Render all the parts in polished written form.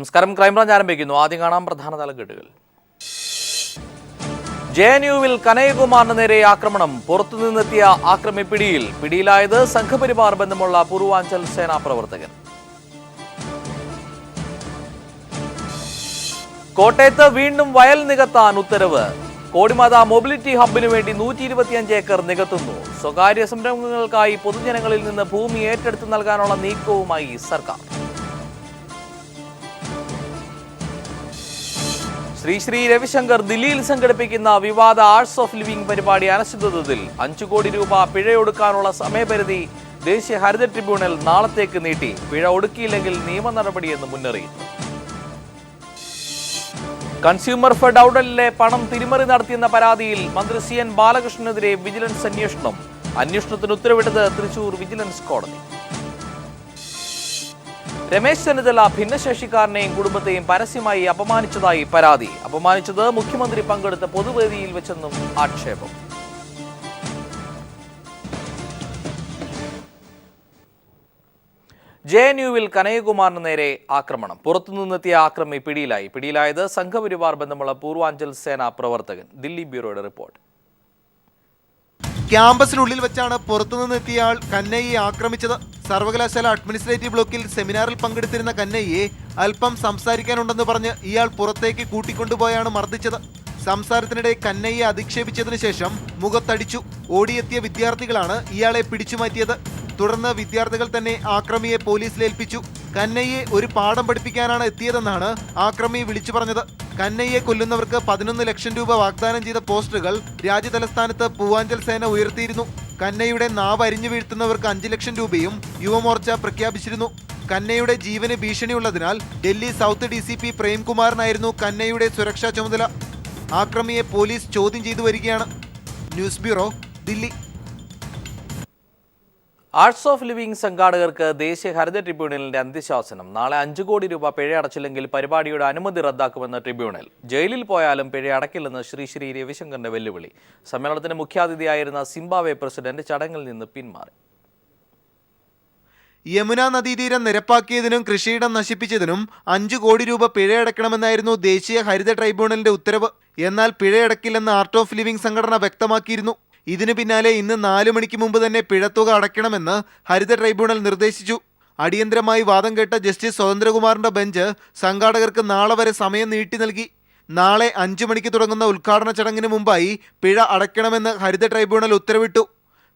നമസ്കാരം. ക്രൈംബ്രാഞ്ച് ആരംഭിക്കുന്നു. ആദ്യം കാണാം പ്രധാന തലക്കെട്ടുകൾ. JNUവിൽ കനയ്യകുമാറിന് നേരെ ആക്രമണം. പുറത്തുനിന്നെത്തിയ ആക്രമി പിടിയിലായത് സംഘപരിവാർ ബന്ധമുള്ള പൂർവാഞ്ചൽ സേനാ പ്രവർത്തകൻ. കോട്ടയത്ത് വീണ്ടും വയൽ നികത്താൻ ഉത്തരവ്. കോടിമാത മൊബിലിറ്റി ഹബിനു വേണ്ടി 125 ഏക്കർ നികത്തുന്നു. സ്വകാര്യ സംരംഭങ്ങൾക്കായി പൊതുജനങ്ങളിൽ നിന്ന് ഭൂമി ഏറ്റെടുത്ത് നൽകാനുള്ള നീക്കവുമായി സർക്കാർ. ശ്രീ രവിശങ്കർ ദില്ലിയിൽ സംഘടിപ്പിക്കുന്ന വിവാദ ആർട്സ് ഓഫ് ലിവിംഗ് പരിപാടി അനിശ്ചിതത്വത്തിൽ. 5 കോടി രൂപ പിഴയൊടുക്കാനുള്ള സമയപരിധി ദേശീയ ഹരിത ട്രിബ്യൂണൽ നാളത്തേക്ക് നീട്ടി. പിഴ ഒടുക്കിയില്ലെങ്കിൽ നിയമ നടപടിയെന്ന് മുന്നറിയിപ്പ്. കൺസ്യൂമർ ഫെഡ് ഔട്ട്ലെറ്റിലെ പണം തിരിമറി നടത്തിയെന്ന പരാതിയിൽ മന്ത്രി CN ബാലകൃഷ്ണനെതിരെ വിജിലൻസ് അന്വേഷണം. അന്വേഷണത്തിന് ഉത്തരവിട്ടത് തൃശൂർ വിജിലൻസ് കോടതി. രമേശ് ചെന്നിത്തല ഭിന്നശേഷിക്കാരനെയും കുടുംബത്തെയും പരസ്യമായി അപമാനിച്ചതായി പരാതി. അപമാനിച്ചത് മുഖ്യമന്ത്രി പങ്കെടുത്ത പൊതുവേദിയിൽ വെച്ചെന്നും ആക്ഷേപം. JNUവിൽ കനയ്യകുമാറിന് നേരെ ആക്രമണം. പുറത്തുനിന്നെത്തിയ ആക്രമി പിടിയിലായത് സംഘപരിവാർ ബന്ധമുള്ള പൂർവാഞ്ചൽ സേനാ പ്രവർത്തകൻ. ദില്ലി ബ്യൂറോയുടെ റിപ്പോർട്ട്. ക്യാമ്പസിനുള്ളിൽ വെച്ചാണ് പുറത്തുനിന്നെത്തിയ ആൾ കന്നയ്യെ ആക്രമിച്ചത്. സർവകലാശാല അഡ്മിനിസ്ട്രേറ്റീവ് ബ്ലോക്കിൽ സെമിനാറിൽ പങ്കെടുത്തിരുന്ന കന്നയ്യെ അല്പം സംസാരിക്കാനുണ്ടെന്ന് പറഞ്ഞ് ഇയാൾ പുറത്തേക്ക് കൂട്ടിക്കൊണ്ടുപോയാണ് മർദ്ദിച്ചത്. സംസാരത്തിനിടെ കന്നയ്യെ അധിക്ഷേപിച്ചതിനു ശേഷം മുഖത്തടിച്ചു. ഓടിയെത്തിയ വിദ്യാർത്ഥികളാണ് ഇയാളെ പിടിച്ചുമാറ്റിയത്. തുടർന്ന് വിദ്യാർത്ഥികൾ തന്നെ ആക്രമിയെ പോലീസിലേൽപ്പിച്ചു. കന്നയ്യെ ഒരു പാഠം പഠിപ്പിക്കാനാണ് എത്തിയതെന്നാണ് ആക്രമി വിളിച്ചു പറഞ്ഞത്. കന്നയ്യെ കൊല്ലുന്നവർക്ക് 11 ലക്ഷം രൂപ വാഗ്ദാനം ചെയ്ത പോസ്റ്ററുകൾ രാജ്യതലസ്ഥാനത്ത് പൂവാഞ്ചൽ സേന ഉയർത്തിയിരുന്നു. കന്നയ്യയുടെ നാവ് അരിഞ്ഞു വീഴ്ത്തുന്നവർക്ക് 5 ലക്ഷം രൂപയും യുവമോർച്ച പ്രഖ്യാപിച്ചിരുന്നു. കന്നയ്യയുടെ ജീവന് ഭീഷണിയുള്ളതിനാൽ ഡൽഹി സൗത്ത് DCP പ്രേംകുമാറിനായിരുന്നു കന്നയ്യയുടെ സുരക്ഷാ ചുമതല. ആക്രമിയെ പോലീസ് ചോദ്യം ചെയ്തു വരികയാണ്. News bureau, Delhi. Arts of living സംഘാടകർക്ക് ദേശീയ ഹരിത ട്രിബ്യൂണലിന്റെ അന്ത്യശാസനം. നാളെ 5 കോടി രൂപ പിഴ അടച്ചില്ലെങ്കിൽ പരിപാടിയുടെ അനുമതി റദ്ദാക്കുമെന്ന് ട്രിബ്യൂണൽ. ജയിലിൽ പോയാലും പിഴ അടക്കില്ലെന്ന് ശ്രീ രവിശങ്കറിന്റെ വെല്ലുവിളി. സമ്മേളനത്തിന് മുഖ്യാതിഥിയായിരുന്ന സിംബാബ്വെ പ്രസിഡന്റ് ചടങ്ങിൽ നിന്ന് പിന്മാറി. യമുന നദീതീരം നിരപ്പാക്കിയതിനും കൃഷിയിടം നശിപ്പിച്ചതിനും 5 കോടി രൂപ പിഴയടക്കണമെന്നായിരുന്നു ദേശീയ ഹരിത ട്രൈബ്യൂണലിന്റെ ഉത്തരവ്. എന്നാൽ പിഴയടക്കില്ലെന്ന് ആർട്ട് ഓഫ് ലിവിംഗ് സംഘടന വ്യക്തമാക്കിയിരുന്നു. ഇതിനു പിന്നാലെ ഇന്ന് 4 മണിക്ക് മുമ്പ് തന്നെ പിഴത്തുക അടയ്ക്കണമെന്ന് ഹരിത ട്രൈബ്യൂണൽ നിർദ്ദേശിച്ചു. അടിയന്തരമായി വാദം കേട്ട ജസ്റ്റിസ് സ്വതന്ത്രകുമാറിന്റെ ബെഞ്ച് സംഘാടകർക്ക് നാളെ വരെ സമയം നീട്ടി നൽകി. നാളെ 5 മണിക്ക് തുടങ്ങുന്ന ഉദ്ഘാടന ചടങ്ങിന് മുമ്പായി പിഴ അടയ്ക്കണമെന്ന് ഹരിത ട്രൈബ്യൂണൽ ഉത്തരവിട്ടു.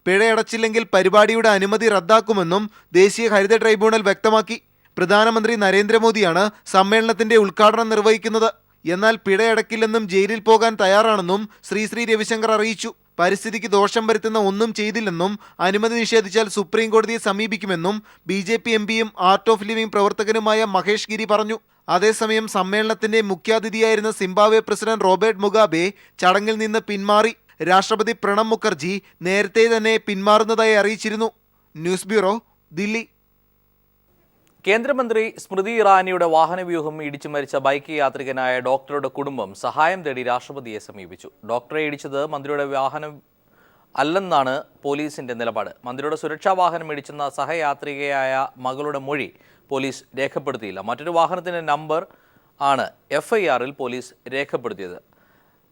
പിഴയടച്ചില്ലെങ്കിൽ പരിപാടിയുടെ അനുമതി റദ്ദാക്കുമെന്നും ദേശീയ ഹരിത ട്രൈബ്യൂണൽ വ്യക്തമാക്കി. പ്രധാനമന്ത്രി നരേന്ദ്രമോദിയാണ് സമ്മേളനത്തിന്റെ ഉദ്ഘാടനം നിർവഹിക്കുന്നത്. എന്നാൽ പിഴയടക്കില്ലെന്നും ജയിലിൽ പോകാൻ തയ്യാറാണെന്നും ശ്രീ രവിശങ്കർ അറിയിച്ചു. പരിസ്ഥിതിക്ക് ദോഷം വരുത്തുന്ന ഒന്നും ചെയ്തില്ലെന്നും അനുമതി നിഷേധിച്ചാൽ സുപ്രീം കോടതിയെ സമീപിക്കുമെന്നും BJP MPയും ആർട്ട് ഓഫ് ലിവിംഗ് പ്രവർത്തകനുമായ മഹേഷ് ഗിരി പറഞ്ഞു. അതേസമയം സമ്മേളനത്തിന്റെ മുഖ്യാതിഥിയായിരുന്ന സിംബാബ്വെ പ്രസിഡന്റ് റോബർട്ട് മുഗാബെ ചടങ്ങിൽ നിന്ന് പിന്മാറി. രാഷ്ട്രപതി പ്രണബ് മുഖർജി നേരത്തെ തന്നെ പിന്മാറുന്നതായി അറിയിച്ചിരുന്നു. News bureau, Delhi. കേന്ദ്രമന്ത്രി സ്മൃതി ഇറാനിയുടെ വാഹനവ്യൂഹം ഇടിച്ചു മരിച്ച ബൈക്ക് യാത്രികനായ ഡോക്ടറുടെ കുടുംബം സഹായം തേടി രാഷ്ട്രപതിയെ സമീപിച്ചു. ഡോക്ടറെ ഇടിച്ചത് മന്ത്രിയുടെ വാഹനം അല്ലെന്നാണ് പോലീസിന്റെ നിലപാട്. മന്ത്രിയുടെ സുരക്ഷാ വാഹനം ഇടിച്ചെന്ന സഹയാത്രികയായ മകളുടെ മൊഴി പോലീസ് രേഖപ്പെടുത്തിയില്ല. മറ്റൊരു വാഹനത്തിന്റെ നമ്പർ ആണ് FIRൽ പോലീസ് രേഖപ്പെടുത്തിയത്.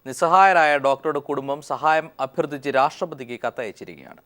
നിസ്സഹായരായ ഡോക്ടറുടെ കുടുംബം സഹായം അഭ്യർത്ഥിച്ച് രാഷ്ട്രപതിക്ക് കത്തയച്ചിരിക്കുകയാണ്.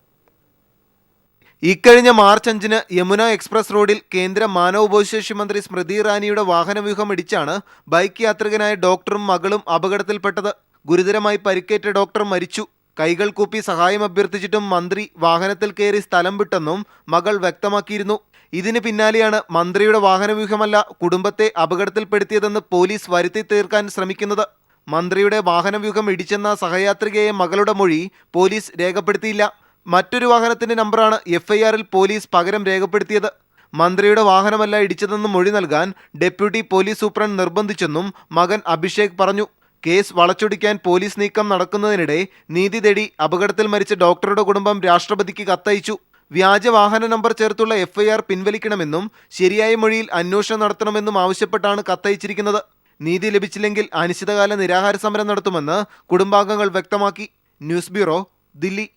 ഇക്കഴിഞ്ഞ മാർച്ച് 5-ന് യമുന എക്സ്പ്രസ് റോഡിൽ കേന്ദ്ര മാനവവിഭവശേഷി മന്ത്രി സ്മൃതി ഇറാനിയുടെ വാഹനവ്യൂഹം ഇടിച്ചാണ് ബൈക്ക് യാത്രികനായ ഡോക്ടറും മകളും അപകടത്തിൽപ്പെട്ടത്. ഗുരുതരമായി പരിക്കേറ്റ ഡോക്ടർ മരിച്ചു. കൈകൾ കൂപ്പി സഹായം അഭ്യർത്ഥിച്ചിട്ടും മന്ത്രി വാഹനത്തിൽ കയറി സ്ഥലം വിട്ടെന്നും മകൾ വ്യക്തമാക്കിയിരുന്നു. ഇതിന് പിന്നാലെയാണ് മന്ത്രിയുടെ വാഹനവ്യൂഹമല്ല കുടുംബത്തെ അപകടത്തിൽപ്പെടുത്തിയതെന്ന് പോലീസ് വരുത്തി തീർക്കാൻ ശ്രമിക്കുന്നത്. മന്ത്രിയുടെ വാഹനവ്യൂഹം ഇടിച്ചെന്ന സഹയാത്രികയെ മകളുടെ മൊഴി പോലീസ് രേഖപ്പെടുത്തിയില്ല. മറ്റൊരു വാഹനത്തിന്റെ നമ്പറാണ് FIRൽ പോലീസ് പകരം രേഖപ്പെടുത്തിയത്. മന്ത്രിയുടെ വാഹനമല്ല ഇടിച്ചതെന്ന് മൊഴി നൽകാൻ ഡെപ്യൂട്ടി പോലീസ് സൂപ്രണ്ട് നിർബന്ധിച്ചെന്നും മകൻ അഭിഷേക് പറഞ്ഞു. കേസ് വളച്ചൊടിക്കാൻ പോലീസ് നീക്കം നടക്കുന്നതിനിടെ നീതി തേടി അപകടത്തിൽ മരിച്ച ഡോക്ടറുടെ കുടുംബം രാഷ്ട്രപതിക്ക് കത്തയച്ചു. വ്യാജ വാഹന നമ്പർ ചേർത്തുള്ള FIR പിൻവലിക്കണമെന്നും ശരിയായ മൊഴിയിൽ അന്വേഷണം നടത്തണമെന്നും ആവശ്യപ്പെട്ടാണ് കത്തയച്ചിരിക്കുന്നത്. നീതി ലഭിച്ചില്ലെങ്കിൽ അനിശ്ചിതകാല നിരാഹാര സമരം നടത്തുമെന്ന് കുടുംബാംഗങ്ങൾ വ്യക്തമാക്കി. News bureau, Delhi.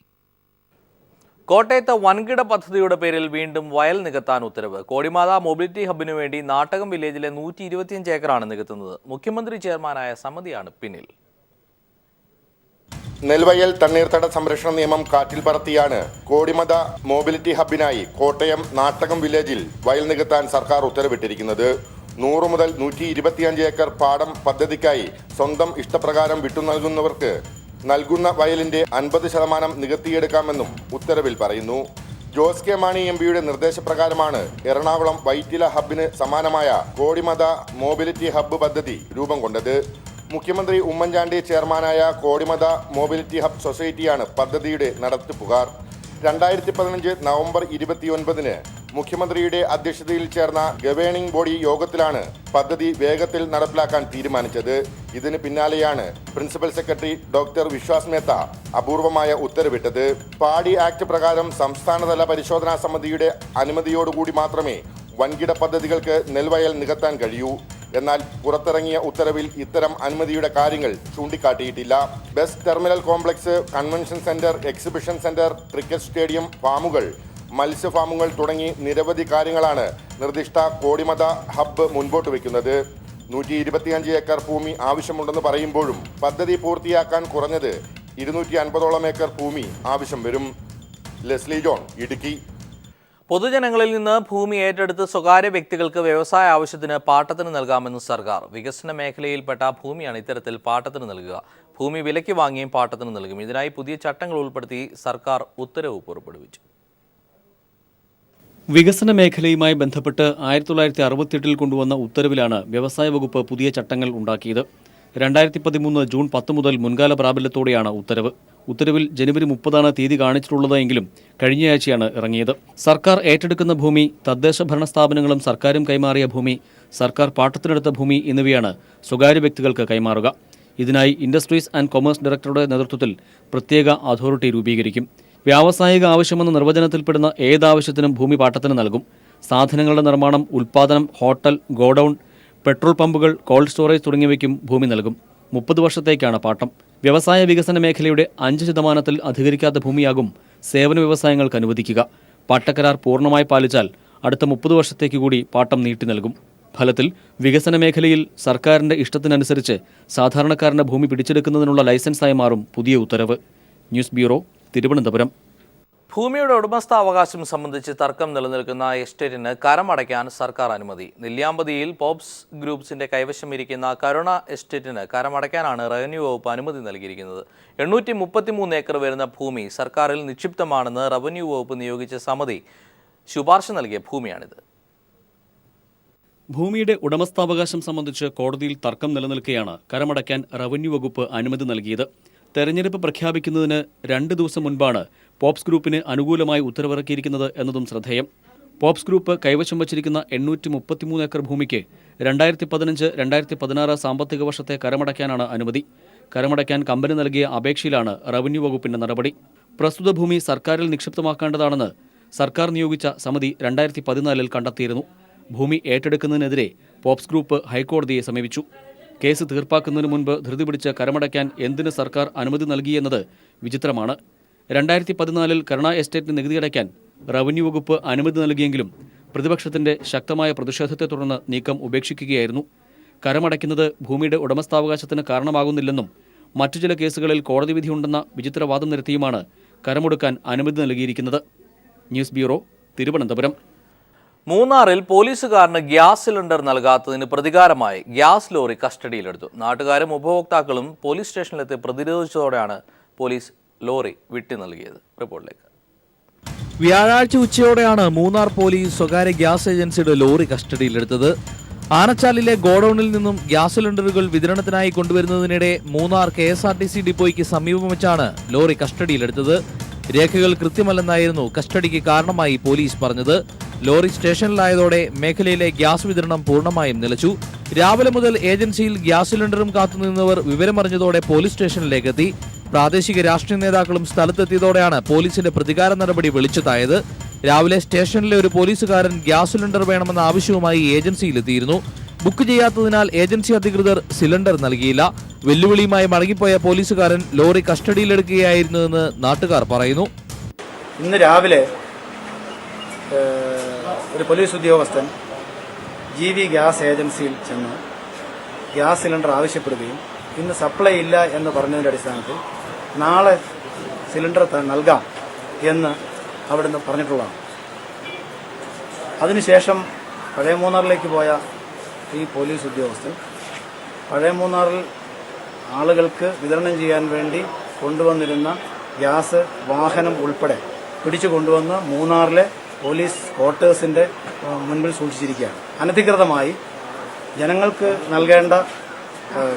കോട്ടയത്ത് വൻകിട പദ്ധതിയുടെ പേരിൽ വീണ്ടും വയൽ നികത്താൻ ഉത്തരവ്. കോടിമാത മൊബിലിറ്റി ഹബിനു വേണ്ടി നാട്ടകം വില്ലേജിലെ 125 ഏക്കറാണ് നികത്തുന്നത്. മുഖ്യമന്ത്രി ചെയർമാനായ സമിതിയാണ് പിന്നിൽ. നെൽവയൽ തണ്ണീർത്തട സംരക്ഷണ നിയമം കാറ്റിൽ പറത്തിയാണ് കോടിമത മൊബിലിറ്റി ഹബിനായി കോട്ടയം നാട്ടകം വില്ലേജിൽ വയൽ നികത്താൻ സർക്കാർ ഉത്തരവിട്ടിരിക്കുന്നത്. 100 മുതൽ 125 ഏക്കർ പാടം പദ്ധതിക്കായി സ്വന്തം ഇഷ്ടപ്രകാരം വിട്ടു നൽകുന്നവർക്ക് നൽകുന്ന വയലിന്റെ 50% നികത്തിയെടുക്കാമെന്നും ഉത്തരവിൽ പറയുന്നു. ജോസ് കെ മാണി എംപിയുടെ നിർദ്ദേശപ്രകാരമാണ് എറണാകുളം വൈറ്റില ഹബിന് സമാനമായ കോടിമത മൊബിലിറ്റി ഹബ്ബ് പദ്ധതി രൂപം കൊണ്ടത്. മുഖ്യമന്ത്രി ഉമ്മൻചാണ്ടി ചെയർമാനായ കോടിമത മൊബിലിറ്റി ഹബ് സൊസൈറ്റിയാണ് പദ്ധതിയുടെ നടത്തിപ്പുകാർ. 2015 നവംബർ 29-ന് മുഖ്യമന്ത്രിയുടെ അധ്യക്ഷതയിൽ ചേർന്ന ഗവേണിംഗ് ബോഡി യോഗത്തിലാണ് പദ്ധതി വേഗത്തിൽ നടപ്പിലാക്കാൻ തീരുമാനിച്ചത്. ഇതിന് പിന്നാലെയാണ് principal secretary doctor Vishwas Mehta അപൂർവമായ ഉത്തരവിട്ടത്. പാടി ആക്ട് പ്രകാരം സംസ്ഥാനതല പരിശോധനാ സമിതിയുടെ അനുമതിയോടുകൂടി മാത്രമേ വൻകിട പദ്ധതികൾക്ക് നെൽവയൽ നികത്താൻ കഴിയൂ. എന്നാൽ പുറത്തിറങ്ങിയ ഉത്തരവിൽ ഇത്തരം അനുമതിയുടെ കാര്യങ്ങൾ ചൂണ്ടിക്കാട്ടിയിട്ടില്ല. Bus terminal complex, convention centre, exhibition centre, cricket stadium, ഫാമുകൾ, മത്സ്യ ഫാമുകൾ തുടങ്ങി നിരവധി കാര്യങ്ങളാണ് നിർദ്ദിഷ്ട കോടിമത ഹബ്ബ് മുൻപോട്ട് വയ്ക്കുന്നത്. 125 ഏക്കർ ഭൂമി ആവശ്യമുണ്ടെന്ന് പറയുമ്പോഴും പദ്ധതി പൂർത്തിയാക്കാൻ കുറഞ്ഞത് 250ഓളം ഏക്കർ ഭൂമി ആവശ്യം വരും. Leslie John, Idukki. പൊതുജനങ്ങളിൽ നിന്ന് ഭൂമി ഏറ്റെടുത്ത് സ്വകാര്യ വ്യക്തികൾക്ക് വ്യവസായ ആവശ്യത്തിന് പാട്ടത്തിന് നൽകാമെന്ന് സർക്കാർ. വികസന മേഖലയിൽപ്പെട്ട ഭൂമിയാണ് ഇത്തരത്തിൽ പാട്ടത്തിന് നൽകുക. ഭൂമി വിലയ്ക്ക് വാങ്ങിയും പാട്ടത്തിന് നൽകും. ഇതിനായി പുതിയ ചട്ടങ്ങൾ ഉൾപ്പെടുത്തി സർക്കാർ ഉത്തരവ് പുറപ്പെടുവിച്ചു. വികസന മേഖലയുമായി ബന്ധപ്പെട്ട് 1968 കൊണ്ടുവന്ന ഉത്തരവിലാണ് വ്യവസായ വകുപ്പ് പുതിയ ചട്ടങ്ങൾ ഉണ്ടാക്കിയത്. 2013 ജൂൺ 10 മുതൽ മുൻകാല പ്രാബല്യത്തോടെയാണ് ഉത്തരവ്. ഉത്തരവിൽ ജനുവരി 30 തീയതി കാണിച്ചിട്ടുള്ളത് എങ്കിലും കഴിഞ്ഞയാഴ്ചയാണ് ഇറങ്ങിയത്. സർക്കാർ ഏറ്റെടുക്കുന്ന ഭൂമി, തദ്ദേശ ഭരണ സ്ഥാപനങ്ങളും സർക്കാരും കൈമാറിയ ഭൂമി, സർക്കാർ പാട്ടത്തിനെടുത്ത ഭൂമി എന്നിവയാണ് സ്വകാര്യ വ്യക്തികൾക്ക് കൈമാറുക. ഇതിനായി ഇൻഡസ്ട്രീസ് ആൻഡ് കൊമേഴ്സ് ഡയറക്ടറുടെ നേതൃത്വത്തിൽ പ്രത്യേക അതോറിറ്റി രൂപീകരിക്കും. വ്യാവസായിക ആവശ്യമെന്ന നിർവചനത്തിൽപ്പെടുന്ന ഏതാവശ്യത്തിനും ഭൂമി പാട്ടത്തിന് നൽകും. സാധനങ്ങളുടെ നിർമ്മാണം, ഉൽപ്പാദനം, ഹോട്ടൽ, ഗോഡൌൺ, പെട്രോൾ പമ്പുകൾ, കോൾഡ് സ്റ്റോറേജ് തുടങ്ങിയവയ്ക്കും ഭൂമി നൽകും. 30 വർഷത്തേക്കാണ് പാട്ടം. വ്യവസായ വികസന മേഖലയുടെ 5% അധികരിക്കാത്ത ഭൂമിയാകും സേവന വ്യവസായങ്ങൾക്ക് അനുവദിക്കുക. പാട്ടക്കരാർ പൂർണ്ണമായി പാലിച്ചാൽ അടുത്ത 30 വർഷത്തേക്ക് കൂടി പാട്ടം നീട്ടി നൽകും. ഫലത്തിൽ വികസന മേഖലയിൽ സർക്കാരിന്റെ ഇഷ്ടത്തിനനുസരിച്ച് സാധാരണക്കാരന്റെ ഭൂമി പിടിച്ചെടുക്കുന്നതിനുള്ള ലൈസൻസായി മാറും പുതിയ ഉത്തരവ്. News bureau, Thiruvananthapuram. ഭൂമിയുടെ ഉടമസ്ഥാവകാശം സംബന്ധിച്ച് തർക്കം നിലനിൽക്കുന്ന എസ്റ്റേറ്റിന് കരമടയ്ക്കാൻ സർക്കാർ അനുമതി. നെല്ലിയാമ്പതിയിൽ പോപ്സ് ഗ്രൂപ്പ്സിന്റെ കൈവശം ഇരിക്കുന്ന കരുണ എസ്റ്റേറ്റിന് കരമടയ്ക്കാനാണ് റവന്യൂ വകുപ്പ് അനുമതി നൽകിയിരിക്കുന്നത്. 833 ഏക്കർ വരുന്ന ഭൂമി സർക്കാരിൽ നിക്ഷിപ്തമാണെന്ന് റവന്യൂ വകുപ്പ് നിയോഗിച്ച സമിതി ശുപാർശ നൽകിയ ഭൂമിയാണിത്. ഭൂമിയുടെ ഉടമസ്ഥാവകാശം സംബന്ധിച്ച് കോടതിയിൽ തർക്കം നിലനിൽക്കെയാണ് കരമടയ്ക്കാൻ റവന്യൂ വകുപ്പ് അനുമതി നൽകിയത്. തെരഞ്ഞെടുപ്പ് പ്രഖ്യാപിക്കുന്നതിന് 2 ദിവസം മുൻപാണ് പോപ്സ് ഗ്രൂപ്പിന് അനുകൂലമായി ഉത്തരവിറക്കിയിരിക്കുന്നത് എന്നതും ശ്രദ്ധേയം. പോപ്സ് ഗ്രൂപ്പ് കൈവശം വച്ചിരിക്കുന്ന 833 ഏക്കർ ഭൂമിക്ക് 2015-2016 സാമ്പത്തിക വർഷത്തെ കരമടയ്ക്കാനാണ് അനുമതി. കരമടയ്ക്കാൻ കമ്പനി നൽകിയ അപേക്ഷയിലാണ് റവന്യൂ വകുപ്പിന്റെ നടപടി. പ്രസ്തുത ഭൂമി സർക്കാരിൽ നിക്ഷിപ്തമാക്കേണ്ടതാണെന്ന് സർക്കാർ നിയോഗിച്ച സമിതി 2014 കണ്ടെത്തിയിരുന്നു. ഭൂമി ഏറ്റെടുക്കുന്നതിനെതിരെ പോപ്സ് ഗ്രൂപ്പ് ഹൈക്കോടതിയെ സമീപിച്ചു. കേസ് തീർപ്പാക്കുന്നതിന് മുൻപ് ധൃതി പിടിച്ച് കരമടയ്ക്കാൻ എന്തിന് സർക്കാർ അനുമതി നൽകിയെന്നത് വിചിത്രമാണ്. 2014 കരുണ എസ്റ്റേറ്റിന് നികുതിയടയ്ക്കാൻ റവന്യൂ വകുപ്പ് അനുമതി നൽകിയെങ്കിലും പ്രതിപക്ഷത്തിന്റെ ശക്തമായ പ്രതിഷേധത്തെ തുടർന്ന് നീക്കം ഉപേക്ഷിക്കുകയായിരുന്നു. കരമടയ്ക്കുന്നത് ഭൂമിയുടെ ഉടമസ്ഥാവകാശത്തിന് കാരണമാകുന്നില്ലെന്നും മറ്റു ചില കേസുകളിൽ കോടതി വിധിയുണ്ടെന്ന വിചിത്രവാദം നിരത്തിയുമാണ് കരമൊടുക്കാൻ അനുമതി നൽകിയിരിക്കുന്നത്. News bureau, Thiruvananthapuram. മൂന്നാറിൽ പോലീസുകാരന് ഗ്യാസ് സിലിണ്ടർ നൽകാത്തതിന് പ്രതികാരമായി ഗ്യാസ് ലോറി കസ്റ്റഡിയിലെടുത്തു. നാട്ടുകാരും ഉപഭോക്താക്കളും പോലീസ് സ്റ്റേഷനിലെത്തി പ്രതിരോധിച്ചതോടെയാണ് പോലീസ് ലോറി വിട്ടു നൽകിയത്. റിപ്പോർട്ടിലേക്ക്. വ്യാഴാഴ്ച ഉച്ചയോടെയാണ് മൂന്നാർ പോലീസ് സ്വകാര്യ ഗ്യാസ് ഏജൻസിയുടെ ലോറി കസ്റ്റഡിയിലെടുത്തത്. ആനച്ചാലിലെ ഗോഡൌണിൽ നിന്നും ഗ്യാസ് സിലിണ്ടറുകൾ വിതരണത്തിനായി കൊണ്ടുവരുന്നതിനിടെ മൂന്നാർ KSRTC ഡിപ്പോയ്ക്ക് സമീപം വെച്ചാണ് ലോറി കസ്റ്റഡിയിലെടുത്തത്. രേഖകൾ കൃത്യമല്ലെന്നായിരുന്നു കസ്റ്റഡിക്ക് കാരണമായി പോലീസ് പറഞ്ഞത്. ലോറി സ്റ്റേഷനിലായതോടെ മേഖലയിലെ ഗ്യാസ് വിതരണം പൂർണ്ണമായും നിലച്ചു. രാവിലെ മുതൽ ഏജൻസിയിൽ ഗ്യാസ് സിലിണ്ടറും കാത്തുനിന്നവർ വിവരമറിഞ്ഞതോടെ പോലീസ് സ്റ്റേഷനിലേക്കെത്തി. പ്രാദേശിക രാഷ്ട്രീയ നേതാക്കളും സ്ഥലത്തെത്തിയതോടെയാണ് പോലീസിന്റെ പ്രതികാര നടപടി വെളിച്ചത്തായത്. രാവിലെ സ്റ്റേഷനിലെ ഒരു പോലീസുകാരൻ ഗ്യാസ് സിലിണ്ടർ വേണമെന്ന ആവശ്യവുമായി ഏജൻസിയിലെത്തിയിരുന്നു. ബുക്ക് ചെയ്യാത്തതിനാൽ ഏജൻസി അധികൃതർ സിലിണ്ടർ നൽകിയില്ല. വെല്ലുവിളിയുമായി മടങ്ങിപ്പോയ പോലീസുകാരൻ ലോറി കസ്റ്റഡിയിലെടുക്കുകയായിരുന്നുവെന്ന് നാട്ടുകാർ പറയുന്നു. ഇന്ന് രാവിലെ ഒരു പോലീസ് ഉദ്യോഗസ്ഥൻ GV ഗ്യാസ് ഏജൻസിയിൽ ചെന്ന് ഗ്യാസ് സിലിണ്ടർ ആവശ്യപ്പെടുകയും ഇന്ന് സപ്ലൈ ഇല്ല എന്ന് പറഞ്ഞതിൻ്റെ അടിസ്ഥാനത്തിൽ നാളെ സിലിണ്ടർ നൽകാം എന്ന് അവിടുന്ന് പറഞ്ഞിട്ടുള്ളതാണ്. അതിനുശേഷം പഴയ മൂന്നാറിലേക്ക് പോയ ഈ പോലീസ് ഉദ്യോഗസ്ഥൻ പഴയ മൂന്നാറിൽ ആളുകൾക്ക് വിതരണം ചെയ്യാൻ വേണ്ടി കൊണ്ടുവന്നിരുന്ന ഗ്യാസ് വാഹനം ഉൾപ്പെടെ പിടിച്ചു കൊണ്ടുവന്ന് മൂന്നാറിലെ പോലീസ് ക്വാർട്ടേഴ്സിൻ്റെ മുൻപിൽ സൂക്ഷിച്ചിരിക്കുകയാണ്. അനധികൃതമായി ജനങ്ങൾക്ക് നൽകേണ്ട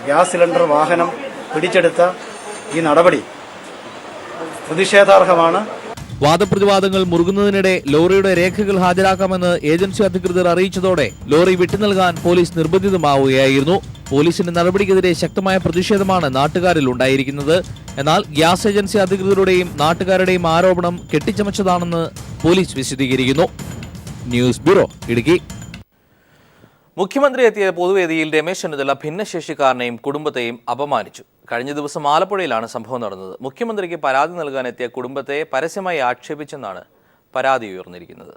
ഗ്യാസ് സിലിണ്ടർ വാഹനം പിടിച്ചെടുത്ത ഈ നടപടി പ്രതിഷേധാർഹമാണ്. വാദപ്രതിവാദങ്ങൾ മുറുകുന്നതിനിടെ ലോറിയുടെ രേഖകൾ ഹാജരാക്കാമെന്ന് ഏജൻസി അധികൃതർ അറിയിച്ചതോടെ ലോറി വിട്ടുനൽകാൻ പോലീസ് നിർബന്ധിതമാവുകയായിരുന്നു. പോലീസിന്റെ നടപടിക്കെതിരെ ശക്തമായ പ്രതിഷേധമാണ് നാട്ടുകാരിൽ ഉണ്ടായിരിക്കുന്നത്. എന്നാൽ ഗ്യാസ് ഏജൻസി അധികൃതരുടെയും നാട്ടുകാരുടെയും ആരോപണം കെട്ടിച്ചമച്ചതാണെന്ന് പോലീസ് വിശദീകരിക്കുന്നു. News bureau, Idukki. മുഖ്യമന്ത്രി എത്തിയ പൊതുവേദിയിൽ രമേശ് ചെന്നിത്തല ഭിന്നശേഷിക്കാരനെയും കുടുംബത്തെയും അപമാനിച്ചു. കഴിഞ്ഞ ദിവസം ആലപ്പുഴയിലാണ് സംഭവം നടന്നത്. മുഖ്യമന്ത്രിക്ക് പരാതി നൽകാനെത്തിയ കുടുംബത്തെ പരസ്യമായി ആക്ഷേപിച്ചെന്നാണ് പരാതി ഉയർന്നിരിക്കുന്നത്.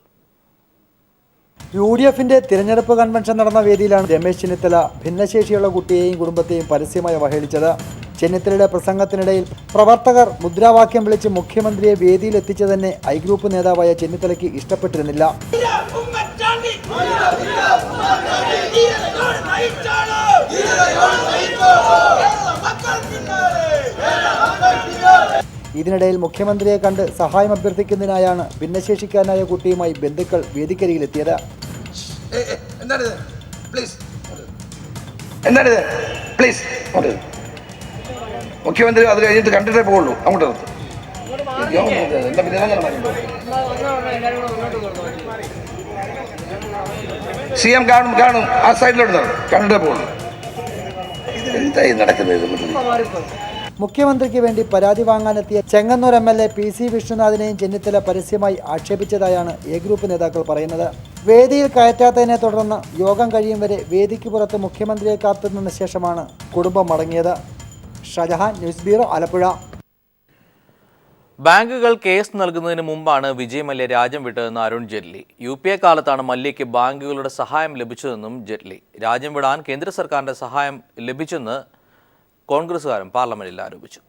UDFന്റെ തിരഞ്ഞെടുപ്പ് കൺവെൻഷൻ നടന്ന വേദിയിലാണ് രമേശ് ചെന്നിത്തല ഭിന്നശേഷിയുള്ള കുട്ടിയെയും കുടുംബത്തെയും പരസ്യമായി അവഹേളിച്ചത്. ചെന്നിത്തലയുടെ പ്രസംഗത്തിനിടയിൽ പ്രവർത്തകർ മുദ്രാവാക്യം വിളിച്ച് മുഖ്യമന്ത്രിയെ വേദിയിൽ എത്തിച്ചു തന്നെ ഐ ഗ്രൂപ്പ് നേതാവായ ചെന്നിത്തലയ്ക്ക് ഇഷ്ടപ്പെട്ടിരുന്നില്ല. ഇതിനിടയിൽ മുഖ്യമന്ത്രിയെ കണ്ട് സഹായം അഭ്യർത്ഥിക്കുന്നതിനായാണ് ഭിന്നശേഷിക്കാരനായ കുട്ടിയുമായി ബന്ധുക്കൾ വേദിക്കരികിലെത്തിയത്. മുഖ്യമന്ത്രി അത് കഴിഞ്ഞിട്ട് കണ്ടിട്ടേ പോകുള്ളൂ. അങ്ങോട്ട് CM കാണും ആ സൈഡിലോട്ട് കണ്ടിട്ടേ പോകുള്ളൂ. എന്തായി നടക്കുന്നത്? മുഖ്യമന്ത്രിക്ക് വേണ്ടി പരാതി വാങ്ങാനെത്തിയ ചെങ്ങന്നൂർ MLA PC വിഷ്ണുനാഥിനെയും ചെന്നിത്തല പരസ്യമായി ആക്ഷേപിച്ചതായാണ് എ ഗ്രൂപ്പ് നേതാക്കൾ പറയുന്നത്. വേദിയിൽ കയറ്റാത്തതിനെ തുടർന്ന് യോഗം കഴിയും വരെ വേദിക്ക് പുറത്ത് മുഖ്യമന്ത്രിയെ കാത്തുനിന്ന ശേഷമാണ് കുടുംബം മടങ്ങിയത്. Shajahan, news bureau, Alappuzha. ബാങ്കുകൾ കേസ് നൽകുന്നതിന് മുമ്പാണ് വിജയ് മല്യ രാജ്യം വിട്ടതെന്ന് അരുൺ ജെയ്റ്റ്ലി. UPA കാലത്താണ് മല്യയ്ക്ക് ബാങ്കുകളുടെ സഹായം ലഭിച്ചതെന്നും ജെയ്റ്റ്ലി. രാജ്യം വിടാൻ കേന്ദ്ര സർക്കാരിന്റെ സഹായം ലഭിച്ചെന്ന് കോൺഗ്രസുകാരും പാർലമെന്റിൽ ആരോപിച്ചു.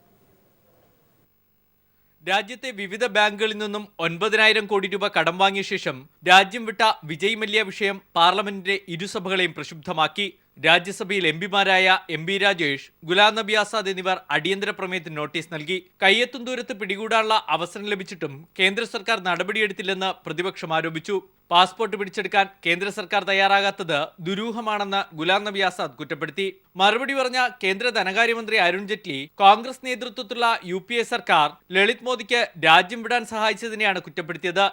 രാജ്യത്തെ വിവിധ ബാങ്കുകളിൽ നിന്നും 9,000 കോടി രൂപ കടം വാങ്ങിയ ശേഷം രാജ്യം വിട്ട വിജയ് മല്യ വിഷയം പാർലമെന്റിന്റെ ഇരുസഭകളെയും പ്രക്ഷുബ്ധമാക്കി. രാജ്യസഭയിൽ എംപിമാരായ MP രാജേഷ്, ഗുലാം നബി ആസാദ് എന്നിവർ അടിയന്തര പ്രമേയത്തിന് നോട്ടീസ് നൽകി. കയ്യെത്തും ദൂരത്ത് പിടികൂടാനുള്ള അവസരം ലഭിച്ചിട്ടും കേന്ദ്ര സർക്കാർ നടപടിയെടുത്തില്ലെന്ന് പ്രതിപക്ഷം ആരോപിച്ചു. പാസ്പോർട്ട് പിടിച്ചെടുക്കാൻ കേന്ദ്ര സർക്കാർ തയ്യാറാകാത്തത് ദുരൂഹമാണെന്ന് ഗുലാം നബി ആസാദ് കുറ്റപ്പെടുത്തി. മറുപടി പറഞ്ഞ കേന്ദ്ര ധനകാര്യമന്ത്രി അരുൺ ജെയ്റ്റ്ലി കോൺഗ്രസ് നേതൃത്വത്തിലുള്ള UPA സർക്കാർ ലളിത് മോദിക്ക് രാജ്യം വിടാൻ സഹായിച്ചതിനെയാണ് കുറ്റപ്പെടുത്തിയത്.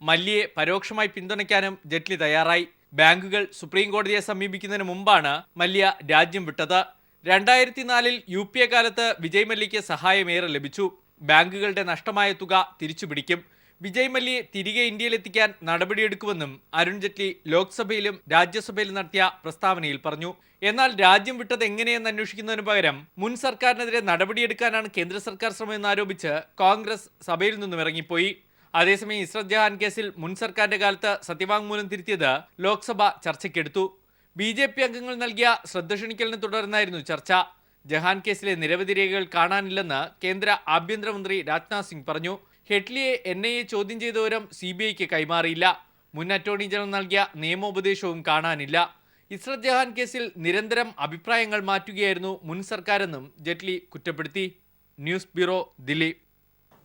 മല്യയെ പരോക്ഷമായി പിന്തുണയ്ക്കാനും ജെയ്റ്റ്ലി തയ്യാറായി. ബാങ്കുകൾ സുപ്രീം കോടതിയെ സമീപിക്കുന്നതിന് മുമ്പാണ് മല്യ രാജ്യം വിട്ടത്. 2004 UPA കാലത്ത് വിജയ് മല്യയ്ക്ക് സഹായമേറെ ലഭിച്ചു. ബാങ്കുകളുടെ നഷ്ടമായ തുക തിരിച്ചുപിടിക്കും. വിജയ് മല്യയെ തിരികെ ഇന്ത്യയിലെത്തിക്കാൻ നടപടിയെടുക്കുമെന്നും അരുൺ ജെയ്റ്റ്ലി ലോക്സഭയിലും രാജ്യസഭയിലും നടത്തിയ പ്രസ്താവനയിൽ പറഞ്ഞു. എന്നാൽ രാജ്യം വിട്ടത് എങ്ങനെയെന്ന് അന്വേഷിക്കുന്നതിന് പകരം മുൻ സർക്കാരിനെതിരെ നടപടിയെടുക്കാനാണ് കേന്ദ്ര സർക്കാർ ശ്രമമെന്ന് ആരോപിച്ച് കോൺഗ്രസ് സഭയിൽ നിന്നും ഇറങ്ങിപ്പോയി. അതേസമയം ഇസ്രത് ജഹാൻ കേസിൽ മുൻ സർക്കാരിന്റെ കാലത്ത് സത്യവാങ്മൂലം തിരുത്തിയത് ലോക്സഭ ചർച്ചയ്ക്കെടുത്തു. BJP അംഗങ്ങൾ നൽകിയ ശ്രദ്ധ ക്ഷണിക്കലിനെ തുടർന്നായിരുന്നു ചർച്ച. ജഹാൻ കേസിലെ നിരവധി രേഖകൾ കാണാനില്ലെന്ന് കേന്ദ്ര ആഭ്യന്തരമന്ത്രി രാജ്നാഥ് സിംഗ് പറഞ്ഞു. ഹെഡ്ലിയെ NIA ചോദ്യം ചെയ്ത വിവരം CBIക്ക് കൈമാറിയില്ല. മുൻ അറ്റോർണി ജനറൽ നൽകിയ നിയമോപദേശവും കാണാനില്ല. ഇസ്രത് ജഹാൻ കേസിൽ നിരന്തരം അഭിപ്രായങ്ങൾ മാറ്റുകയായിരുന്നു മുൻ സർക്കാരെന്നും ജെയ്റ്റ്ലി കുറ്റപ്പെടുത്തി. News bureau, Delhi.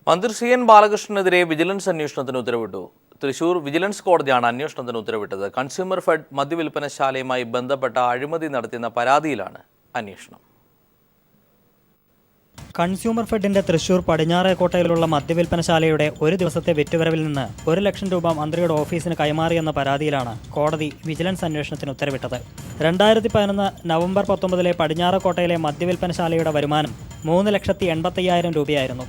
മന്ത്രി CN ബാലകൃഷ്ണനെതിരെ വിജിലൻസ് അന്വേഷണത്തിന് ഉത്തരവിട്ടു. തൃശൂർ വിജിലൻസ് കോടതിയാണ് അന്വേഷണത്തിന് ഉത്തരവിട്ടത്. കൺസ്യൂമർ ഫെഡ് മദ്യവിൽപ്പനശാലയുമായി ബന്ധപ്പെട്ട അഴിമതി നടത്തിയെന്ന പരാതിയിലാണ് അന്വേഷണം. കൺസ്യൂമർ ഫെഡിന്റെ തൃശൂർ പടിഞ്ഞാറേക്കോട്ടയിലുള്ള മദ്യവിൽപ്പനശാലയുടെ ഒരു ദിവസത്തെ വിറ്റുവരവിൽ നിന്ന് 1 ലക്ഷം രൂപ മന്ത്രിയുടെ ഓഫീസിന് കൈമാറിയെന്ന പരാതിയിലാണ് കോടതി വിജിലൻസ് അന്വേഷണത്തിന് ഉത്തരവിട്ടത്. 2011 നവംബർ 19 പടിഞ്ഞാറേക്കോട്ടയിലെ മദ്യവിൽപ്പനശാലയുടെ വരുമാനം 3,85,000 രൂപയായിരുന്നു.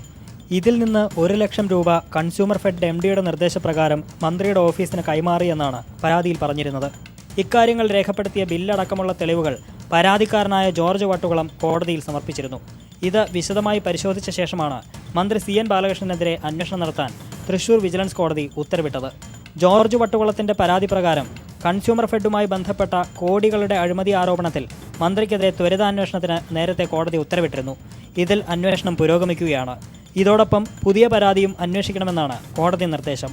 ഇതിൽ നിന്ന് 1 ലക്ഷം രൂപ കൺസ്യൂമർ ഫെഡ് MDയുടെ നിർദ്ദേശപ്രകാരം മന്ത്രിയുടെ ഓഫീസിന് കൈമാറിയെന്നാണ് പരാതിയിൽ പറഞ്ഞിരുന്നത്. ഇക്കാര്യങ്ങൾ രേഖപ്പെടുത്തിയ ബില്ലടക്കമുള്ള തെളിവുകൾ പരാതിക്കാരനായ ജോർജ് വട്ടുകുളം കോടതിയിൽ സമർപ്പിച്ചിരുന്നു. ഇത് വിശദമായി പരിശോധിച്ച ശേഷമാണ് മന്ത്രി CN ബാലകൃഷ്ണനെതിരെ അന്വേഷണം നടത്താൻ തൃശൂർ വിജിലൻസ് കോടതി ഉത്തരവിട്ടത്. ജോർജ് വട്ടുകുളത്തിന്റെ പരാതി പ്രകാരം കൺസ്യൂമർ ഫെഡുമായി ബന്ധപ്പെട്ട കോടികളുടെ അഴിമതി ആരോപണത്തിൽ മന്ത്രിക്കെതിരെ ത്വരിതാന്വേഷണത്തിന് നേരത്തെ കോടതി ഉത്തരവിട്ടിരുന്നു. ഇതിൽ അന്വേഷണം പുരോഗമിക്കുകയാണ്. ഇതോടൊപ്പം പുതിയ പരാതിയും അന്വേഷിക്കണമെന്നാണ് കോടതി നിർദ്ദേശം.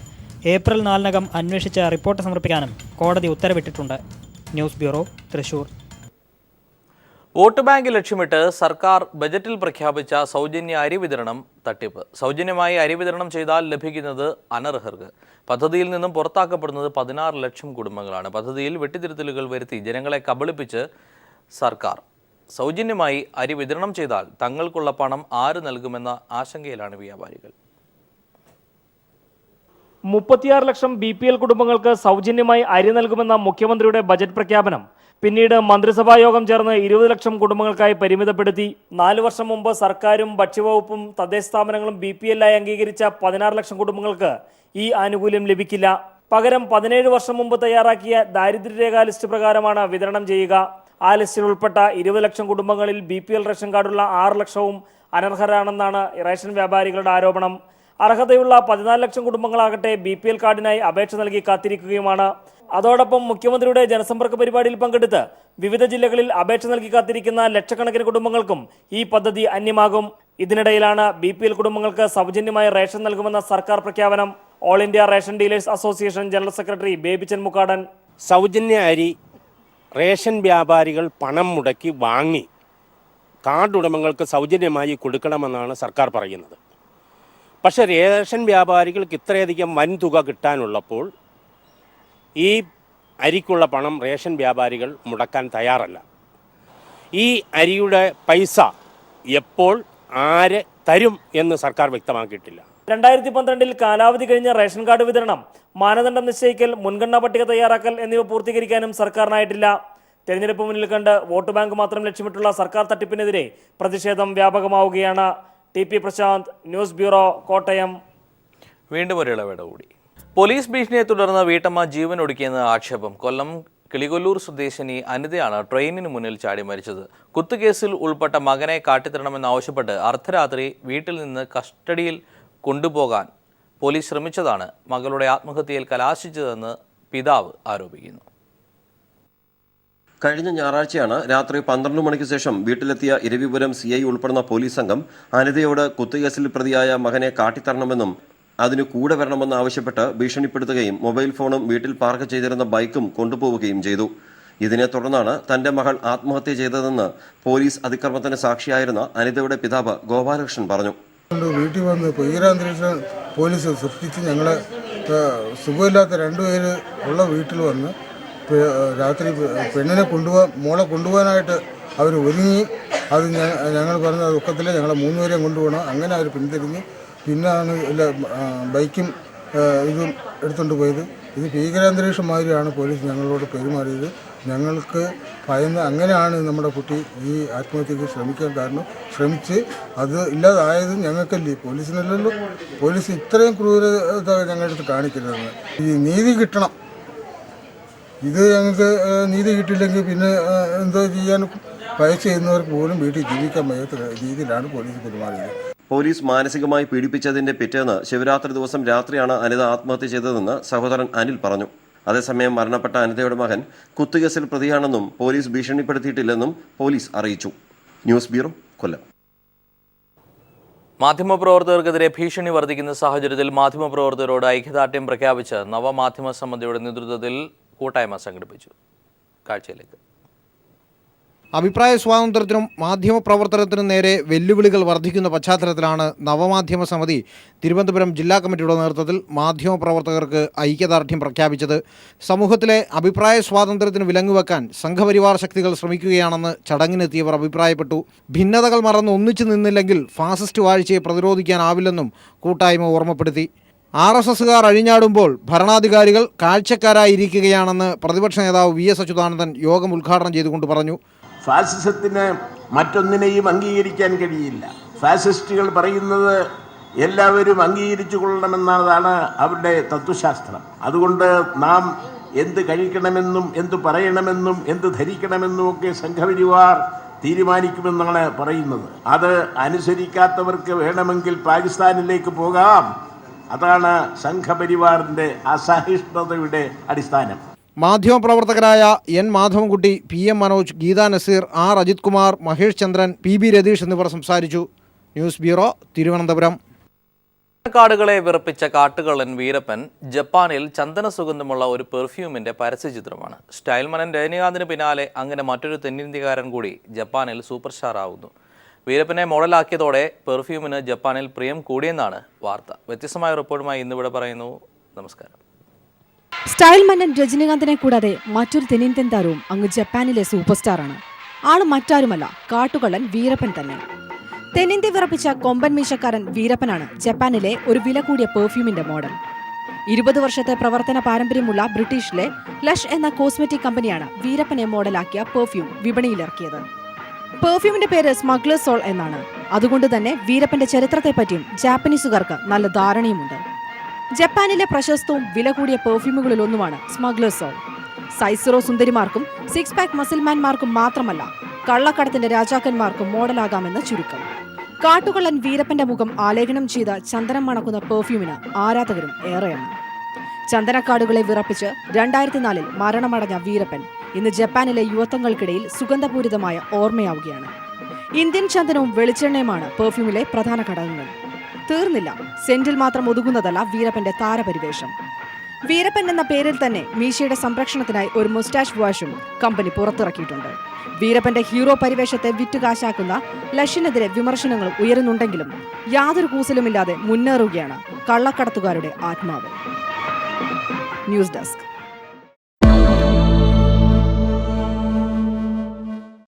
ഏപ്രിൽ 4-നകം അന്വേഷിച്ച് റിപ്പോർട്ട് സമർപ്പിക്കാനും കോടതി ഉത്തരവിട്ടിട്ടുണ്ട്. News bureau, Thrissur. Vote bank ലക്ഷ്യമിട്ട് സർക്കാർ ബജറ്റിൽ പ്രഖ്യാപിച്ച സൗജന്യ അരി വിതരണം തട്ടിപ്പ്. സൗജന്യമായി അരി വിതരണം ചെയ്താൽ ലഭിക്കുന്നത് അനർഹർക്ക്. പദ്ധതിയിൽ നിന്നും പുറത്താക്കപ്പെടുന്നത് 16 ലക്ഷം കുടുംബങ്ങളാണ്. പദ്ധതിയിൽ വെട്ടിത്തിരുത്തലുകൾ വരുത്തി ജനങ്ങളെ കബളിപ്പിച്ച് സർക്കാർ സൗജന്യമായി അരി വിതരണം ചെയ്താൽ തങ്ങൾക്കുള്ള പണം ആര് നൽകുമെന്ന ആശങ്കയിലാണ് വ്യാപാരികൾ. 36 ലക്ഷം BPL കുടുംബങ്ങൾക്ക് സൗജന്യമായി അരി നൽകുമെന്ന മുഖ്യമന്ത്രിയുടെ ബജറ്റ് പ്രഖ്യാപനം പിന്നീട് മന്ത്രിസഭാ യോഗം ചേർന്ന് 20 ലക്ഷം കുടുംബങ്ങൾക്കായി പരിമിതപ്പെടുത്തി. 4 വർഷം മുമ്പ് സർക്കാരും ഭക്ഷ്യവകുപ്പും തദ്ദേശ സ്ഥാപനങ്ങളും BPL ആയി അംഗീകരിച്ച 16 ലക്ഷം കുടുംബങ്ങൾക്ക് ഈ ആനുകൂല്യം ലഭിക്കില്ല. പകരം 17 വർഷം മുമ്പ് തയ്യാറാക്കിയ ദാരിദ്ര്യരേഖാ ലിസ്റ്റ് പ്രകാരമാണ് വിതരണം ചെയ്യുക. ആ ലിസ്റ്റിൽ ഉൾപ്പെട്ട 20 ലക്ഷം കുടുംബങ്ങളിൽ BPL റേഷൻ കാർഡുള്ള 6 ലക്ഷവും അനർഹരാണെന്നാണ് റേഷൻ വ്യാപാരികളുടെ ആരോപണം. അർഹതയുള്ള 14 ലക്ഷം കുടുംബങ്ങളാകട്ടെ BPL കാർഡിനായി അപേക്ഷ നൽകി കാത്തിരിക്കുകയുമാണ്. അതോടൊപ്പം മുഖ്യമന്ത്രിയുടെ ജനസമ്പർക്ക പരിപാടിയിൽ പങ്കെടുത്ത് വിവിധ ജില്ലകളിൽ അപേക്ഷ നൽകി കാത്തിരിക്കുന്ന ലക്ഷക്കണക്കിന് കുടുംബങ്ങൾക്കും ഈ പദ്ധതി അന്യമാകും. ഇതിനിടയിലാണ് BPL കുടുംബങ്ങൾക്ക് സൗജന്യമായി റേഷൻ നൽകുമെന്ന സർക്കാർ പ്രഖ്യാപനം. All India ration dealers association general secretary Babychan Mukkadan. സൗജന്യ അരി റേഷൻ വ്യാപാരികൾ പണം മുടക്കി വാങ്ങി കാർഡ് ഉടമകൾക്ക് സൗജന്യമായി കൊടുക്കണമെന്നാണ് സർക്കാർ പറയുന്നത്. പക്ഷേ റേഷൻ വ്യാപാരികൾക്ക് ഇത്രയധികം വൻതുക കിട്ടാനുള്ളപ്പോൾ ഈ അരിക്കുള്ള പണം റേഷൻ വ്യാപാരികൾ മുടക്കാൻ തയ്യാറല്ല. ഈ അരിയുടെ പൈസ എപ്പോൾ ആര് തരും എന്ന് സർക്കാർ വ്യക്തമാക്കിയിട്ടില്ല. 2012 കാലാവധി കഴിഞ്ഞ റേഷൻ കാർഡ് വിതരണം, മാനദണ്ഡം നിശ്ചയിക്കൽ, മുൻഗണനാ പട്ടിക തയ്യാറാക്കൽ എന്നിവ പൂർത്തീകരിക്കാനും സർക്കാരിനായിട്ടില്ല. തെരഞ്ഞെടുപ്പ് മുന്നിൽ കണ്ട് വോട്ട് ബാങ്ക് മാത്രം ലക്ഷ്യമിട്ടുള്ള സർക്കാർ തട്ടിപ്പിനെതിരെ പ്രതിഷേധം വ്യാപകമാവുകയാണ്. TP Prashanth, news bureau, Kottayam. വീണ്ടും ഒരു ഇളവേട കൂടി. പോലീസ് ഭീഷണിയെ തുടർന്ന് വീട്ടമ്മ ജീവൻ ഒടുക്കിയെന്ന് ആക്ഷേപം. കൊല്ലം കിളികൊല്ലൂർ സ്വദേശിനി അനിതയാണ് ട്രെയിനിന് മുന്നിൽ ചാടി മരിച്ചത്. കുത്തുകേസിൽ ഉൾപ്പെട്ട മകനെ കാട്ടിത്തരണമെന്നാവശ്യപ്പെട്ട് അർദ്ധരാത്രി വീട്ടിൽ നിന്ന് കസ്റ്റഡിയിൽ കൊണ്ടുപോകാൻ പോലീസ് ശ്രമിച്ചതാണ് മകളുടെ ആത്മഹത്യയിൽ കലാശിച്ചതെന്ന് പിതാവ് ആരോപിക്കുന്നു. കഴിഞ്ഞ ഞായറാഴ്ചയാണ് രാത്രി 12 മണിക്ക് ശേഷം വീട്ടിലെത്തിയ ഇരവിപുരം CI ഉൾപ്പെടുന്ന പോലീസ് സംഘം അനിതയോട് കുത്തുകേസിൽ പ്രതിയായ മകനെ കാട്ടിത്തരണമെന്നും അതിന് കൂടെ വരണമെന്ന് ആവശ്യപ്പെട്ട് ഭീഷണിപ്പെടുത്തുകയും മൊബൈൽ ഫോണും വീട്ടിൽ പാർക്ക് ചെയ്തിരുന്ന ബൈക്കും കൊണ്ടുപോവുകയും ചെയ്തു. ഇതിനെ തുടർന്നാണ് തന്റെ മകൾ ആത്മഹത്യ ചെയ്തതെന്ന് പോലീസ് അതിക്രമത്തിന് സാക്ഷിയായിരുന്ന അനിതയുടെ പിതാവ് ഗോപാലകൃഷ്ണൻ പറഞ്ഞു. വീട്ടിൽ വന്ന് ഭീകരാന്തരീക്ഷം പോലീസ് സൃഷ്ടിച്ച് ഞങ്ങളെ സുഖമില്ലാത്ത 2 പേര് ഉള്ള വീട്ടിൽ വന്ന് രാത്രി പെണ്ണിനെ മോളെ കൊണ്ടുപോകാനായിട്ട് അവർ ഒരുങ്ങി. അത് ഞങ്ങൾ പറഞ്ഞ ദുഃഖത്തിൽ ഞങ്ങളെ 3 പേരെയും കൊണ്ടുപോകണം. അങ്ങനെ അവർ പിന്തിരിഞ്ഞ് പിന്നാണ് ബൈക്കും ഇതും എടുത്തുകൊണ്ട് പോയത്. ഇത് ഭീകരാന്തരീക്ഷം മാതിരിയാണ് പോലീസ് ഞങ്ങളോട് പെരുമാറിയത്. ഞങ്ങൾക്ക് ഭയന്ന് അങ്ങനെയാണ് നമ്മുടെ കുട്ടി ഈ ആത്മഹത്യക്ക് ശ്രമിക്കാൻ കാരണം. ശ്രമിച്ച് അത് ഇല്ലാതായത് ഞങ്ങൾക്കല്ലേ, പോലീസിനല്ലല്ലോ. പോലീസ് ഇത്രയും ക്രൂരത ഞങ്ങളുടെ അടുത്ത് കാണിക്കരുതെന്ന്. ഈ നീതി കിട്ടണം. ഇത് ഞങ്ങൾക്ക് നീതി കിട്ടില്ലെങ്കിൽ പിന്നെ എന്തോ ചെയ്യാൻ പൈസ ചെയ്യുന്നവർക്ക് പോലും വീട്ടിൽ ജീവിക്കാൻ വയ്യാത്ത രീതിയിലാണ് പോലീസ് പെരുമാറിയത്. പോലീസ് മാനസികമായി പീഡിപ്പിച്ചതിന്റെ പിറ്റേന്ന് ശിവരാത്രി ദിവസം രാത്രിയാണ് അനിത ആത്മഹത്യ ചെയ്തതെന്ന് സഹോദരൻ അനിൽ പറഞ്ഞു. അതേസമയം മരണപ്പെട്ട അനിതയുടെ മകൻ കുത്തുകേസിൽ പ്രതിയാണെന്നും പോലീസ് ഭീഷണിപ്പെടുത്തിയിട്ടില്ലെന്നും പോലീസ് അറിയിച്ചു. ന്യൂസ് ബ്യൂറോ, കൊല്ലം. മാധ്യമപ്രവർത്തകർക്കെതിരെ ഭീഷണി വർദ്ധിക്കുന്ന സാഹചര്യത്തിൽ മാധ്യമപ്രവർത്തകരോട് ഐക്യദാർഢ്യം പ്രഖ്യാപിച്ച് നവമാധ്യമ സമിതിയുടെ നേതൃത്വത്തിൽ കൂട്ടായ്മ സംഘടിപ്പിച്ചു. കാഴ്ചയിലേക്ക്. അഭിപ്രായ സ്വാതന്ത്ര്യത്തിനും മാധ്യമപ്രവർത്തനത്തിനും നേരെ വെല്ലുവിളികൾ വർദ്ധിക്കുന്ന പശ്ചാത്തലത്തിലാണ് നവമാധ്യമ സമിതി തിരുവനന്തപുരം ജില്ലാ കമ്മിറ്റിയുടെ നേതൃത്വത്തിൽ മാധ്യമപ്രവർത്തകർക്ക് ഐക്യദാർഢ്യം പ്രഖ്യാപിച്ചത്. സമൂഹത്തിലെ അഭിപ്രായ സ്വാതന്ത്ര്യത്തിന് വിലങ്ങുവെക്കാൻ സംഘപരിവാർ ശക്തികൾ ശ്രമിക്കുകയാണെന്ന് ചടങ്ങിനെത്തിയവർ അഭിപ്രായപ്പെട്ടു. ഭിന്നതകൾ മറന്ന് ഒന്നിച്ചു നിന്നില്ലെങ്കിൽ ഫാസിസ്റ്റ് വാഴ്ചയെ പ്രതിരോധിക്കാനാവില്ലെന്നും കൂട്ടായ്മ ഓർമ്മപ്പെടുത്തി. RSSകാർ അഴിഞ്ഞാടുമ്പോൾ ഭരണാധികാരികൾ കാഴ്ചക്കാരായിരിക്കുകയാണെന്ന് പ്രതിപക്ഷ നേതാവ് VS അച്യുതാനന്ദൻ യോഗം ഉദ്ഘാടനം ചെയ്തുകൊണ്ട് പറഞ്ഞു. ഫാസിസത്തിന് മറ്റൊന്നിനെയും അംഗീകരിക്കാൻ കഴിയില്ല. ഫാസിസ്റ്റുകൾ പറയുന്നത് എല്ലാവരും അംഗീകരിച്ചു കൊള്ളണമെന്നതാണ് അവരുടെ തത്വശാസ്ത്രം. അതുകൊണ്ട് നാം എന്ത് കഴിക്കണമെന്നും എന്ത് പറയണമെന്നും എന്ത് ധരിക്കണമെന്നും ഒക്കെ സംഘപരിവാർ തീരുമാനിക്കുമെന്നാണ് പറയുന്നത്. അത് അനുസരിക്കാത്തവർക്ക് വേണമെങ്കിൽ പാകിസ്ഥാനിലേക്ക് പോകാം. അതാണ് സംഘപരിവാറിൻ്റെ അസഹിഷ്ണുതയുടെ അടിസ്ഥാനം. മാധ്യമപ്രവർത്തകരായ N Madhavankutty, PM Manoj, Geetha Naseer, R Ajith Kumar, Mahesh Chandran, PB Ratheesh എന്നിവർ സംസാരിച്ചു. News bureau, Thiruvananthapuram. കാടുകളെ വിറപ്പിച്ച കാട്ടുകള്ളൻ വീരപ്പൻ ജപ്പാനിൽ ചന്ദന സുഗന്ധമുള്ള ഒരു പെർഫ്യൂമിന്റെ പരസ്യചിത്രമാണ്. സ്റ്റൈൽമനൻ രജനീകാന്തിന് പിന്നാലെ അങ്ങനെ മറ്റൊരു തെന്നിന്ത്യക്കാരൻ കൂടി ജപ്പാനിൽ സൂപ്പർ സ്റ്റാർ ആവുന്നു. വീരപ്പനെ മോഡലാക്കിയതോടെ പെർഫ്യൂമിന് ജപ്പാനിൽ പ്രിയം കൂടിയെന്നാണ് വാർത്ത. വ്യത്യസ്തമായ റിപ്പോർട്ടുമായി ഇന്നിവിടെ പറയുന്നു. നമസ്കാരം. സ്റ്റൈൽ മന്നൻ രജനീകാന്തിനെ കൂടാതെ മറ്റൊരു തെന്നിന്ത്യൻ താരവും അങ്ങ് ജപ്പാനിലെ സൂപ്പർ സ്റ്റാറാണ്. ആള് മറ്റാരുമല്ല, കാട്ടുകള്ളൻ വീരപ്പൻ തന്നെ. തെന്നിന്ത്യ വിറപ്പിച്ച കൊമ്പൻ മീശക്കാരൻ വീരപ്പനാണ് ജപ്പാനിലെ ഒരു വില കൂടിയ പെർഫ്യൂമിന്റെ മോഡൽ. 20 വർഷത്തെ പ്രവർത്തന പാരമ്പര്യമുള്ള ബ്രിട്ടീഷിലെ ലഷ് എന്ന കോസ്മെറ്റിക് കമ്പനിയാണ് വീരപ്പനെ മോഡലാക്കിയ പെർഫ്യൂം വിപണിയിലിറക്കിയത്. പെർഫ്യൂമിന്റെ പേര് സ്മഗ്ലേഴ്സ് സോൾ എന്നാണ്. അതുകൊണ്ട് തന്നെ വീരപ്പന്റെ ചരിത്രത്തെപ്പറ്റിയും ജാപ്പനീസുകാർക്ക് നല്ല ധാരണയുമുണ്ട്. ജപ്പാനിലെ പ്രശസ്തവും വില കൂടിയ പെർഫ്യൂമുകളിലൊന്നുമാണ് സ്മഗ്ലേഴ്സ് സോൾ. സൈസ് സുന്ദരിമാർക്കും 6 പാക്ക് മസിൽമാൻമാർക്കും മാത്രമല്ല, കള്ളക്കടത്തിന്റെ രാജാക്കന്മാർക്കും മോഡലാകാമെന്ന് ചുരുക്കം. കാട്ടുകള്ളൻ വീരപ്പന്റെ മുഖം ആലേഖനം ചെയ്ത ചന്ദനം മണക്കുന്ന പെർഫ്യൂമിന് ആരാധകരും ഏറെയാണ്. ചന്ദനക്കാടുകളെ വിറപ്പിച്ച് 2004 മരണമടഞ്ഞ വീരപ്പൻ ഇന്ന് ജപ്പാനിലെ യുവത്വങ്ങൾക്കിടയിൽ സുഗന്ധപൂരിതമായ ഓർമ്മയാവുകയാണ്. ഇന്ത്യൻ ചന്ദനവും വെളിച്ചെണ്ണയുമാണ് പെർഫ്യൂമിലെ പ്രധാന ഘടകങ്ങൾ. തീർന്നില്ല, സെന്റിൽ മാത്രം ഒതുങ്ങുന്നതല്ല വീരപ്പന്റെ താരപരിവേഷം. വീരപ്പൻ എന്ന പേരിൽ തന്നെ മീശയുടെ സംരക്ഷണത്തിനായി ഒരു മുസ്റ്റാഷ് വാഷും കമ്പനി പുറത്തിറക്കിയിട്ടുണ്ട്. വീരപ്പന്റെ ഹീറോ പരിവേഷത്തെ വിറ്റുകാശാക്കുന്ന ലഷിനെതിരെ വിമർശനങ്ങൾ ഉയരുന്നുണ്ടെങ്കിലും യാതൊരു കൂസലുമില്ലാതെ മുന്നേറുകയാണ് കള്ളക്കടത്തുകാരുടെ ആത്മാവ്. News desk.